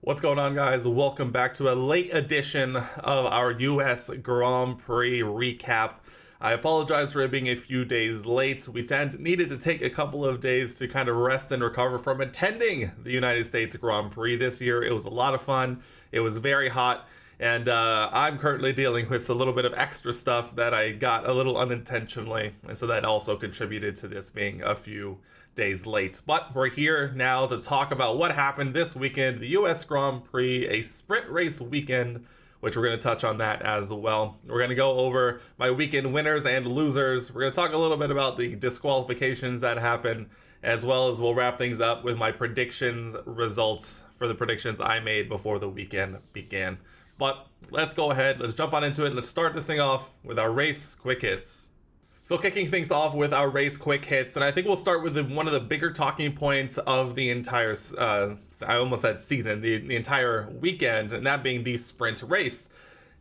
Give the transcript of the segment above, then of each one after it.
What's going on, guys? Welcome back to a late edition of our US Grand Prix recap. I apologize for it being a few days late. We needed to take a couple of days to kind of rest and recover from attending the United States Grand Prix this year. It was a lot of fun. It was very hot. And I'm currently dealing with a little bit of extra stuff that I got a little unintentionally. And so that also contributed to this being a few days late. But we're here now to talk about what happened this weekend, the US Grand Prix, a sprint race weekend, which we're going to touch on that as well. We're going to go over my weekend winners and losers. We're going to talk a little bit about the disqualifications that happened, as well as we'll wrap things up with my predictions results for the predictions I made before the weekend began. But let's go ahead, let's jump on into it. Let's start this thing off with our race quick hits. So kicking things off with our race quick hits, and I think we'll start with one of the bigger talking points of the entire, I almost said season, the entire weekend, and that being the sprint race.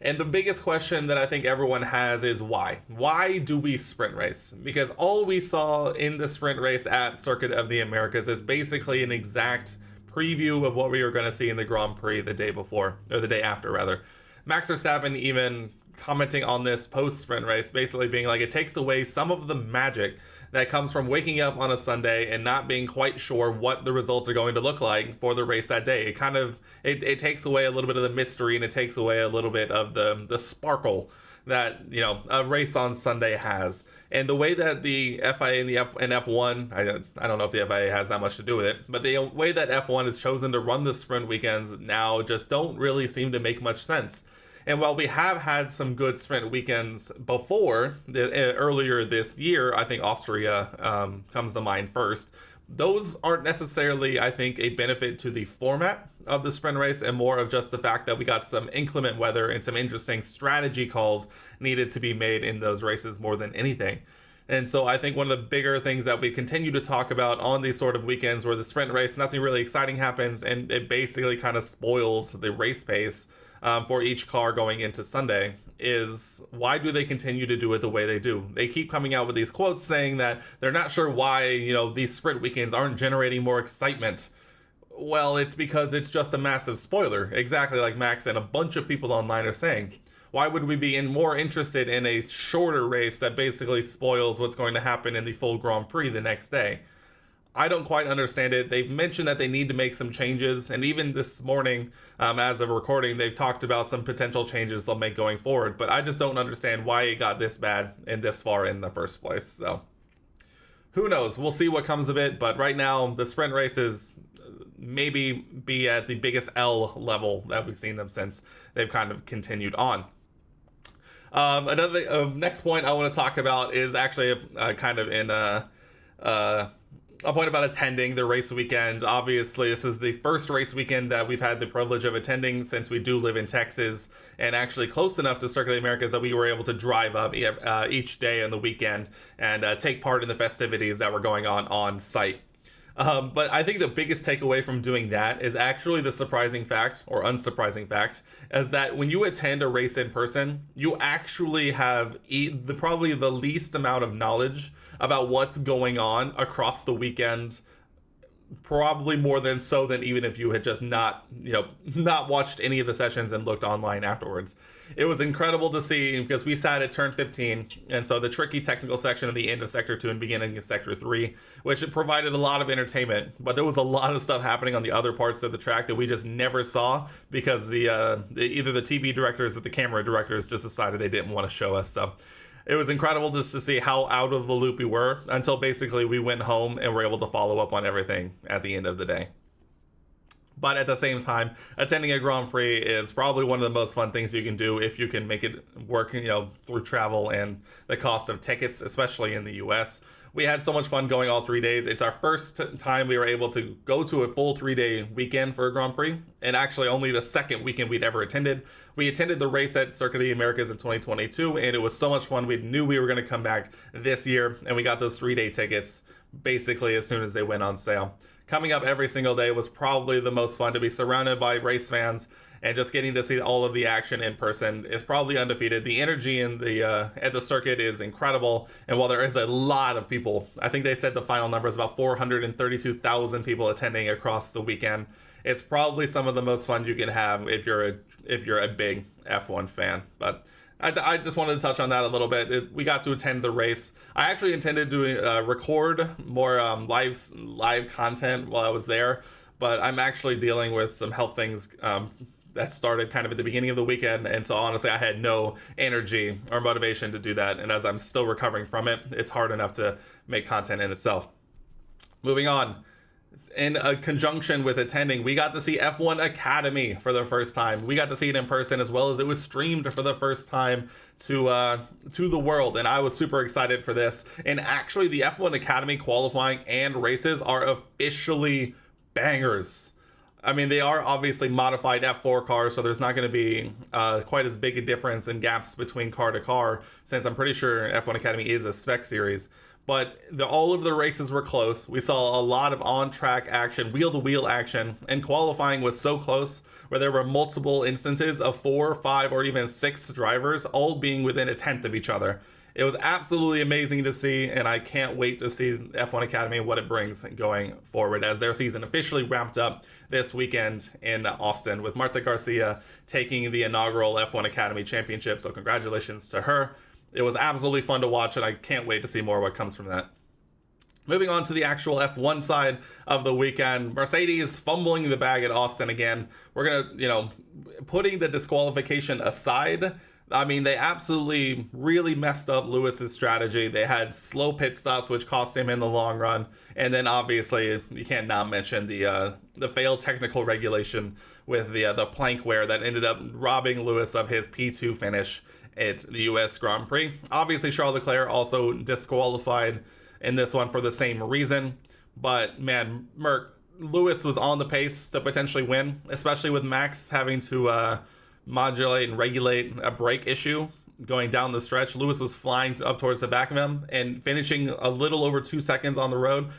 And the biggest question that I think everyone has is why? Why do we sprint race? Because all we saw in the sprint race at Circuit of the Americas is basically an exact preview of what we were going to see in the Grand Prix the day before, or the day after rather. Max Verstappen even commenting on this post sprint race, basically being like, it takes away some of the magic that comes from waking up on a Sunday and not being quite sure what the results are going to look like for the race that day. It kind of it takes away a little bit of the mystery, and it takes away a little bit of the sparkle that, you know, a race on Sunday has. And the way that the FIA and the F1, I don't know if the FIA has that much to do with it, but the way that F1 has chosen to run the sprint weekends now just don't really seem to make much sense. And while we have had some good sprint weekends before, earlier this year, I think Austria comes to mind first. Those aren't necessarily, I think, a benefit to the format of the sprint race, and more of just the fact that we got some inclement weather and some interesting strategy calls needed to be made in those races more than anything. And so I think one of the bigger things that we continue to talk about on these sort of weekends where the sprint race, nothing really exciting happens, and it basically kind of spoils the race pace for each car going into Sunday, is why do they continue to do it the way they do? They keep coming out with these quotes saying that they're not sure why, you know, these sprint weekends aren't generating more excitement. Well, it's because it's just a massive spoiler, exactly like Max and a bunch of people online are saying. Why would we be more interested in a shorter race that basically spoils what's going to happen in the full Grand Prix the next day? I don't quite understand it. They've mentioned that they need to make some changes, and even this morning, as of recording, they've talked about some potential changes they'll make going forward, but I just don't understand why it got this bad and this far in the first place. So who knows? We'll see what comes of it, but right now the sprint races maybe be at the biggest L level that we've seen them since they've kind of continued on. Another next point I want to talk about is actually kind of in a point about attending the race weekend. Obviously, this is the first race weekend that we've had the privilege of attending since we do live in Texas, and actually close enough to Circuit of the Americas that we were able to drive up each day on the weekend and take part in the festivities that were going on site. But I think the biggest takeaway from doing that is actually the surprising fact, or unsurprising fact, is that when you attend a race in person, you actually have probably the least amount of knowledge about what's going on across the weekend, probably more than even if you had just not watched any of the sessions and looked online afterwards. It was incredible to see, because we sat at turn 15, and so the tricky technical section at the end of sector 2 and beginning of sector 3, which it provided a lot of entertainment, but there was a lot of stuff happening on the other parts of the track that we just never saw because either the TV directors or the camera directors just decided they didn't want to show us. So it was incredible just to see how out of the loop we were until basically we went home and were able to follow up on everything at the end of the day. But at the same time, attending a Grand Prix is probably one of the most fun things you can do if you can make it work, through travel and the cost of tickets, especially in the US. We had so much fun going all 3 days. It's our first time we were able to go to a full 3-day weekend for a Grand Prix, and actually only the second weekend we'd ever attended. We attended the race at Circuit of the Americas in 2022, and it was so much fun. We knew we were going to come back this year, and we got those 3-day tickets basically as soon as they went on sale. Coming up every single day was probably the most fun. To be surrounded by race fans and just getting to see all of the action in person is probably undefeated. The energy in at the circuit is incredible, and while there is a lot of people, I think they said the final number is about 432,000 people attending across the weekend, It's probably some of the most fun you can have if you're a big F1 fan. But I just wanted to touch on that a little bit. We got to attend the race. I actually intended to record more live content while I was there, but I'm actually dealing with some health things that started kind of at the beginning of the weekend, and so honestly I had no energy or motivation to do that, and as I'm still recovering from it, it's hard enough to make content in itself. Moving on, in a conjunction with attending, we got to see F1 Academy for the first time. We got to see it in person, as well as it was streamed for the first time to the world, and I was super excited for this. And actually, the F1 Academy qualifying and races are officially bangers. I mean, they are obviously modified F4 cars, so there's not going to be quite as big a difference in gaps between car to car, since I'm pretty sure F1 Academy is a spec series. But all of the races were close. We saw a lot of on-track action, wheel-to-wheel action, and qualifying was so close where there were multiple instances of 4, 5, or even 6 drivers all being within a tenth of each other. It was absolutely amazing to see, and I can't wait to see F1 Academy and what it brings going forward as their season officially wrapped up this weekend in Austin, with Marta Garcia taking the inaugural F1 Academy Championship. So congratulations to her. It was absolutely fun to watch, and I can't wait to see more what comes from that. Moving on to the actual F1 side of the weekend, Mercedes fumbling the bag at Austin again. We're going to, putting the disqualification aside, I mean, they absolutely really messed up Lewis's strategy. They had slow pit stops, which cost him in the long run. And then obviously, you can't not mention the failed technical regulation with the plank wear that ended up robbing Lewis of his P2 finish at the US Grand Prix. Obviously, Charles Leclerc also disqualified in this one for the same reason. But man, Lewis was on the pace to potentially win, especially with Max having to modulate and regulate a brake issue going down the stretch. Lewis was flying up towards the back of him and finishing a little over 2 seconds on the road.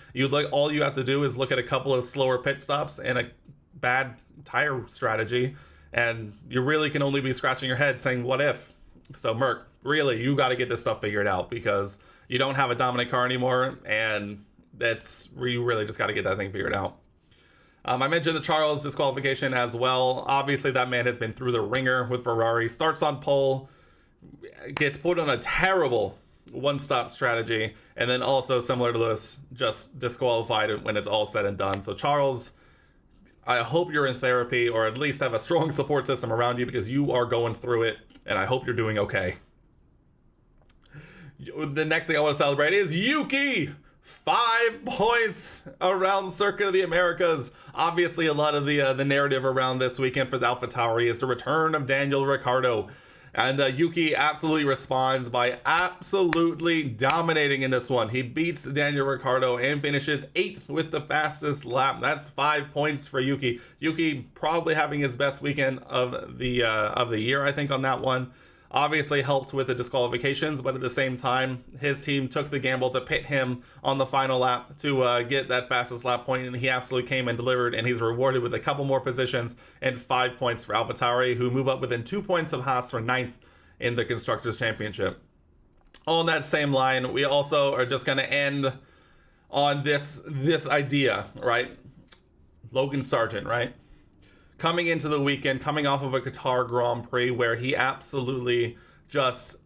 All you have to do is look at a couple of slower pit stops and a bad tire strategy, and you really can only be scratching your head saying, what if? So Merc, really, you got to get this stuff figured out, because you don't have a dominant car anymore, and you really just got to get that thing figured out. I mentioned the Charles disqualification as well. Obviously, that man has been through the ringer with Ferrari. Starts on pole, gets put on a terrible one-stop strategy, and then also, similar to Lewis, just disqualified when it's all said and done. So Charles, I hope you're in therapy, or at least have a strong support system around you, because you are going through it, and I hope you're doing okay. The next thing I want to celebrate is Yuki! 5 points around Circuit of the Americas. Obviously, a lot of the narrative around this weekend for the AlphaTauri is the return of Daniel Ricciardo. And Yuki absolutely responds by absolutely dominating in this one. He beats Daniel Ricciardo and finishes 8th with the fastest lap. That's 5 points for Yuki. Yuki probably having his best weekend of the year, I think, on that one. Obviously helped with the disqualifications, but at the same time, his team took the gamble to pit him on the final lap to get that fastest lap point, and he absolutely came and delivered, and he's rewarded with a couple more positions and 5 points for AlphaTauri, who move up within 2 points of Haas for 9th in the Constructors' Championship. On that same line, we also are just going to end on this idea, right? Logan Sargent, right? Coming into the weekend, coming off of a Qatar Grand Prix where he absolutely just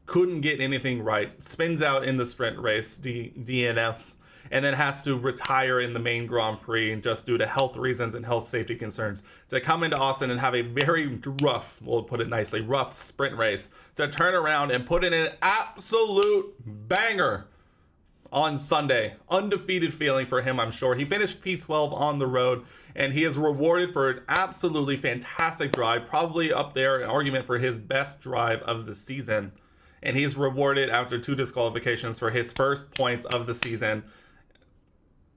couldn't get anything right, spins out in the sprint race, DNFs, and then has to retire in the main Grand Prix just due to health reasons and health safety concerns, to come into Austin and have a very rough, we'll put it nicely, rough sprint race, to turn around and put in an absolute banger on Sunday. Undefeated feeling for him, I'm sure. He finished P12 on the road, and he is rewarded for an absolutely fantastic drive, probably up there, an argument for his best drive of the season. And he's rewarded after 2 disqualifications for his first points of the season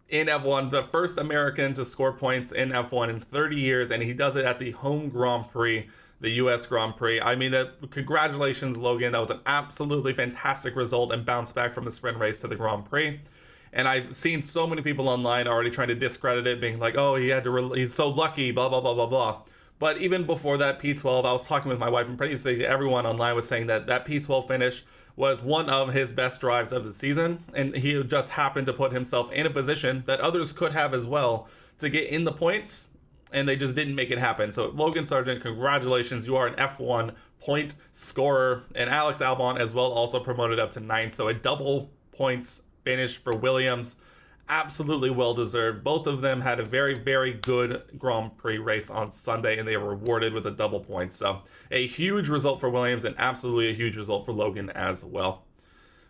in F1, the first American to score points in F1 in 30 years, and he does it at the home Grand Prix, the US Grand Prix. I mean, congratulations, Logan. That was an absolutely fantastic result and bounce back from the sprint race to the Grand Prix. And I've seen so many people online already trying to discredit it, being like, oh, he's so lucky, blah, blah, blah, blah, blah. But even before that P12, I was talking with my wife, and pretty much everyone online was saying that P12 finish was one of his best drives of the season. And he just happened to put himself in a position that others could have as well to get in the points, and they just didn't make it happen. So Logan Sargent, congratulations, you are an F1 point scorer, and Alex Albon as well, also promoted up to 9th. So a double points finish for Williams. Absolutely well deserved. Both of them had a very, very good Grand Prix race on Sunday, and they were rewarded with a double point. So a huge result for Williams, and absolutely a huge result for Logan as well.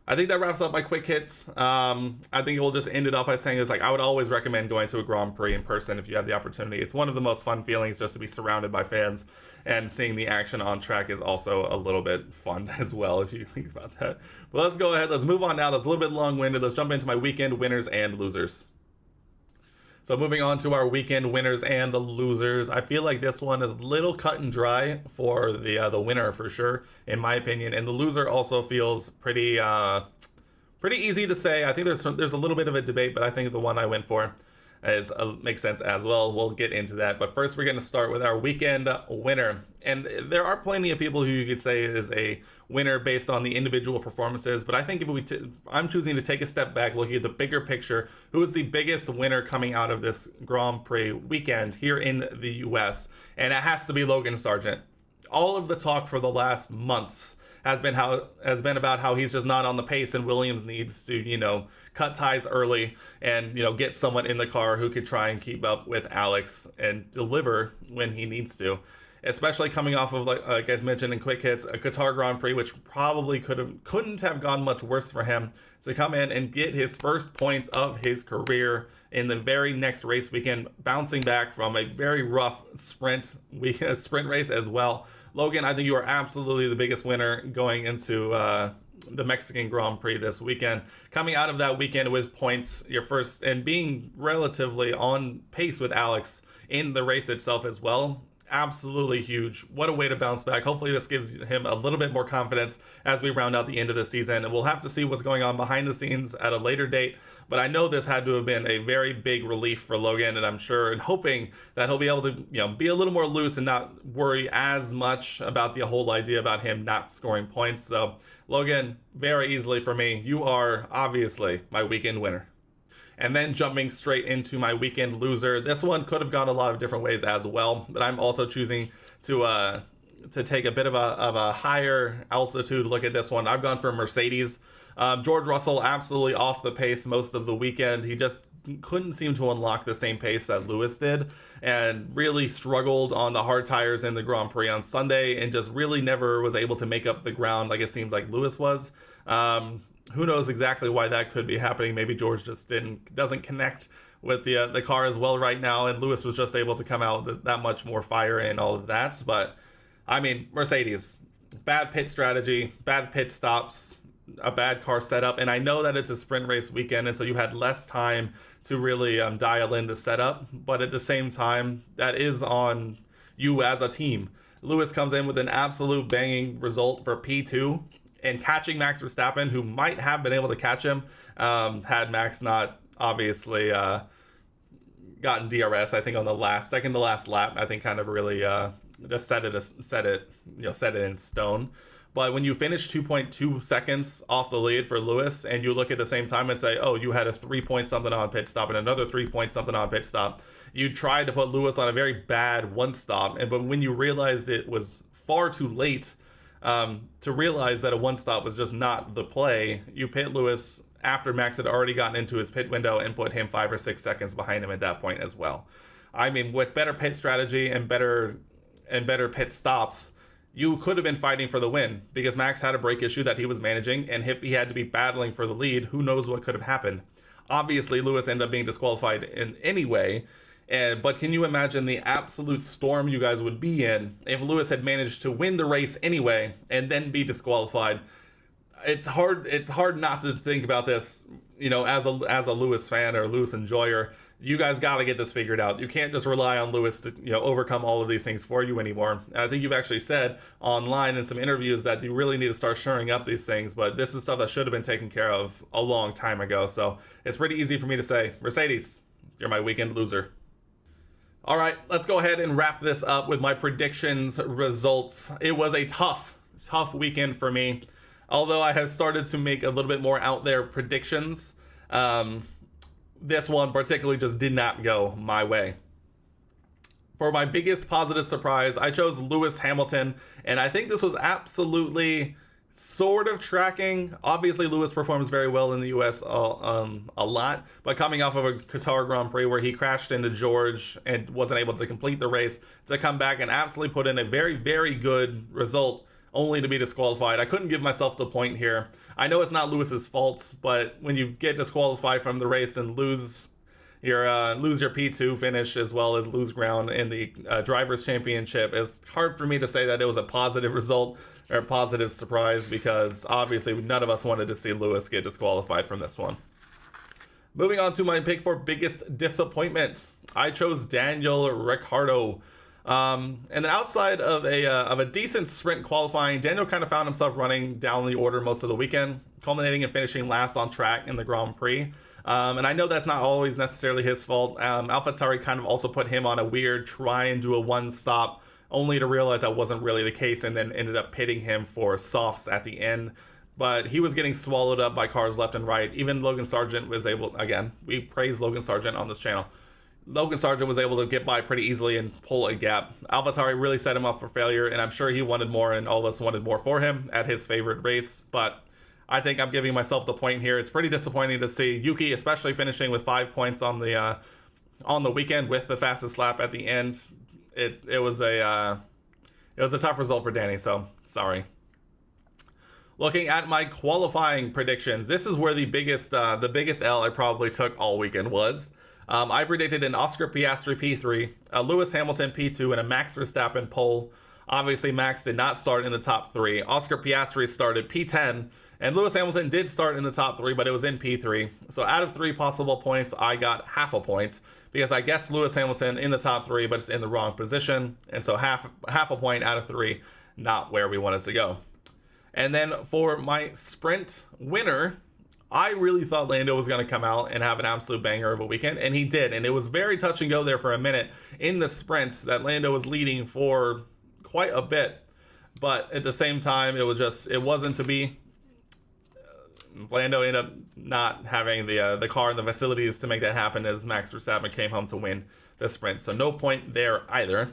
I think that wraps up my quick hits. I think we'll just end it off by saying is like I would always recommend going to a Grand Prix in person if you have the opportunity. It's one of the most fun feelings just to be surrounded by fans, and seeing the action on track is also a little bit fun as well if you think about that. But let's go ahead. Let's move on now. That's a little bit long-winded. Let's jump into my weekend winners and losers. So moving on to our weekend winners and the losers, I feel like this one is a little cut and dry for the winner for sure, in my opinion, and the loser also feels pretty easy to say. I think there's a little bit of a debate, but I think the one I went for makes sense as well. We'll get into that, but first we're going to start with our weekend winner, and there are plenty of people who you could say is a winner based on the individual performances, but I think if I'm choosing to take a step back, looking at the bigger picture, who is the biggest winner coming out of this Grand Prix weekend here in the US, and it has to be Logan Sargent. All of the talk for the last month has been about how he's just not on the pace, and Williams needs to, cut ties early and, get someone in the car who could try and keep up with Alex and deliver when he needs to. Especially coming off of, like I mentioned in quick hits, a Qatar Grand Prix, which probably couldn't have gone much worse for him, to come in and get his first points of his career in the very next race weekend, bouncing back from a very rough sprint race as well. Logan, I think you are absolutely the biggest winner going into the Mexican Grand Prix this weekend. Coming out of that weekend with points, your first, and being relatively on pace with Alex in the race itself as well. Absolutely huge. What a way to bounce back. Hopefully this gives him a little bit more confidence as we round out the end of the season, and we'll have to see what's going on behind the scenes at a later date. But I know this had to have been a very big relief for Logan, and I'm sure and hoping that he'll be able to, be a little more loose and not worry as much about the whole idea about him not scoring points. So Logan, very easily for me, you are obviously my weekend winner. And then jumping straight into my weekend loser, this one could have gone a lot of different ways as well, but I'm also choosing to take a bit of a higher altitude look at this one. I've gone for Mercedes. George Russell absolutely off the pace most of the weekend. He just couldn't seem to unlock the same pace that Lewis did, and really struggled on the hard tires in the Grand Prix on Sunday, and just really never was able to make up the ground like it seemed like Lewis was. Who knows exactly why that could be happening? Maybe George just doesn't connect with the car as well right now, and Lewis was just able to come out with that much more fire and all of that. But I mean, Mercedes, bad pit strategy, bad pit stops, a bad car setup, and I know that it's a sprint race weekend, and so you had less time to really dial in the setup. But at the same time, that is on you as a team. Lewis comes in with an absolute banging result for P2. And catching Max Verstappen, who might have been able to catch him, had Max not obviously gotten DRS. I think on the second to last lap, I think kind of really just set it in stone. But when you finish 2.2 seconds off the lead for Lewis, and you look at the same time and say, oh, you had a 3-point something on pit stop and another 3-point something on pit stop, you tried to put Lewis on a very bad one stop, but when you realized it was far too late to realize that a one stop was just not the play, you pit Lewis after Max had already gotten into his pit window and put him 5 or 6 seconds behind him at that point as well. I mean, with better pit strategy and better pit stops, you could have been fighting for the win, because Max had a brake issue that he was managing, and if he had to be battling for the lead, who knows what could have happened. Obviously, Lewis ended up being disqualified in any way. But can you imagine the absolute storm you guys would be in if Lewis had managed to win the race anyway and then be disqualified? It's hard not to think about this, as a Lewis fan or Lewis enjoyer. You guys got to get this figured out. You can't just rely on Lewis to overcome all of these things for you anymore. And I think you've actually said online in some interviews that you really need to start shoring up these things, but this is stuff that should have been taken care of a long time ago. So it's pretty easy for me to say, Mercedes, you're my weekend loser. All right, let's go ahead and wrap this up with my predictions results. It was a tough weekend for me, although I have started to make a little bit more out there predictions. this one particularly just did not go my way. For my biggest positive surprise, I chose Lewis Hamilton, and I think this was absolutely sort of tracking. Obviously, Lewis performs very well in the US a lot, but coming off of a Qatar Grand Prix where he crashed into George and wasn't able to complete the race, to come back and absolutely put in a very, very good result only to be disqualified. I couldn't give myself the point here. I know it's not Lewis's fault, but when you get disqualified from the race and lose your P2 finish as well as lose ground in the Drivers' Championship, it's hard for me to say that it was a positive result or a positive surprise, because obviously none of us wanted to see Lewis get disqualified from this one. Moving on to my pick for biggest disappointment, I chose Daniel Ricciardo. And then outside of a decent sprint qualifying, Daniel kind of found himself running down the order most of the weekend, culminating and finishing last on track in the Grand Prix. And I know that's not always necessarily his fault. AlphaTauri kind of also put him on a weird try and do a one stop, only to realize that wasn't really the case, and then ended up pitting him for softs at the end. But he was getting swallowed up by cars left and right. Even Logan Sargent was able, again, we praise Logan Sargent on this channel. Logan Sargent was able to get by pretty easily and pull a gap. AlphaTauri really set him up for failure, and I'm sure he wanted more, and all of us wanted more for him at his favorite race. But I think I'm giving myself the point here. It's pretty disappointing to see Yuki, especially finishing with 5 points on the weekend with the fastest lap at the end. It was a tough result for Danny, so sorry. Looking at my qualifying predictions, this is where the biggest L I probably took all weekend was. I predicted an Oscar Piastri P3, a Lewis Hamilton P2, and a Max Verstappen pole. Obviously, Max did not start in the top 3. Oscar Piastri started P10, and Lewis Hamilton did start in the top 3, but it was in P3. So out of 3 possible points, I got half a point, because I guessed Lewis Hamilton in the top 3, but it's in the wrong position. And so half a point out of 3, not where we wanted to go. And then for my sprint winner, I really thought Lando was going to come out and have an absolute banger of a weekend, and he did. And it was very touch and go there for a minute in the sprints that Lando was leading for quite a bit. But at the same time, it wasn't to be. Lando ended up not having the car and the facilities to make that happen, as Max Verstappen came home to win the sprint. So no point there either.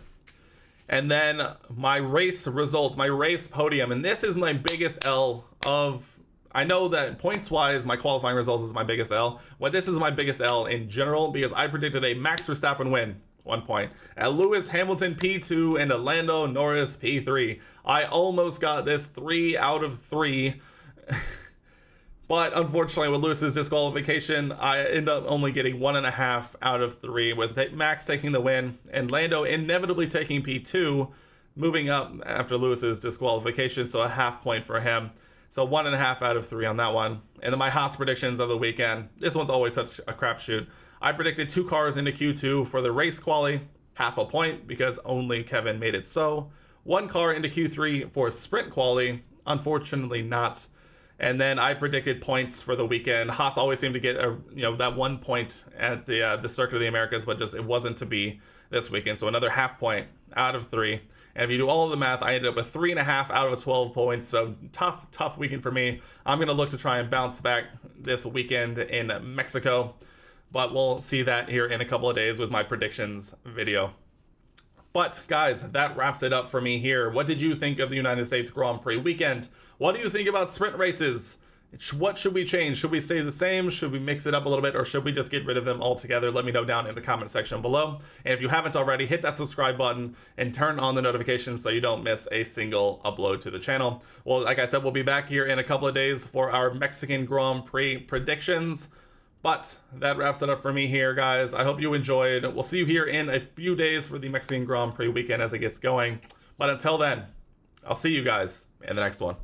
And then my race results, my race podium, and this is my biggest L of. I know that points-wise, my qualifying results is my biggest L. But this is my biggest L in general, because I predicted a Max Verstappen win, 1 point, a Lewis Hamilton P2, and a Lando Norris P3. I almost got this 3 out of 3. But unfortunately, with Lewis's disqualification, I end up only getting 1.5 out of 3, with Max taking the win, and Lando inevitably taking P2, moving up after Lewis's disqualification, so a half point for him. So 1.5 out of 3 on that one. And then my Haas predictions of the weekend. This one's always such a crapshoot. I predicted 2 cars into Q2 for the race quali, half a point, because only Kevin made it so. 1 car into Q3 for sprint quali, unfortunately not. And then I predicted points for the weekend. Haas always seemed to get that 1 point at the Circuit of the Americas, but just it wasn't to be this weekend. So another half point out of 3. And if you do all of the math, I ended up with 3.5 out of 12 points. So tough weekend for me. I'm going to look to try and bounce back this weekend in Mexico. But we'll see that here in a couple of days with my predictions video. But guys, that wraps it up for me here. What did you think of the United States Grand Prix weekend? What do you think about sprint races? What should we change? Should we stay the same? Should we mix it up a little bit? Or should we just get rid of them altogether? Let me know down in the comment section below. And if you haven't already, hit that subscribe button and turn on the notifications so you don't miss a single upload to the channel. Well, like I said, we'll be back here in a couple of days for our Mexican Grand Prix predictions. But that wraps it up for me here, guys. I hope you enjoyed. We'll see you here in a few days for the Mexican Grand Prix weekend as it gets going. But until then, I'll see you guys in the next one.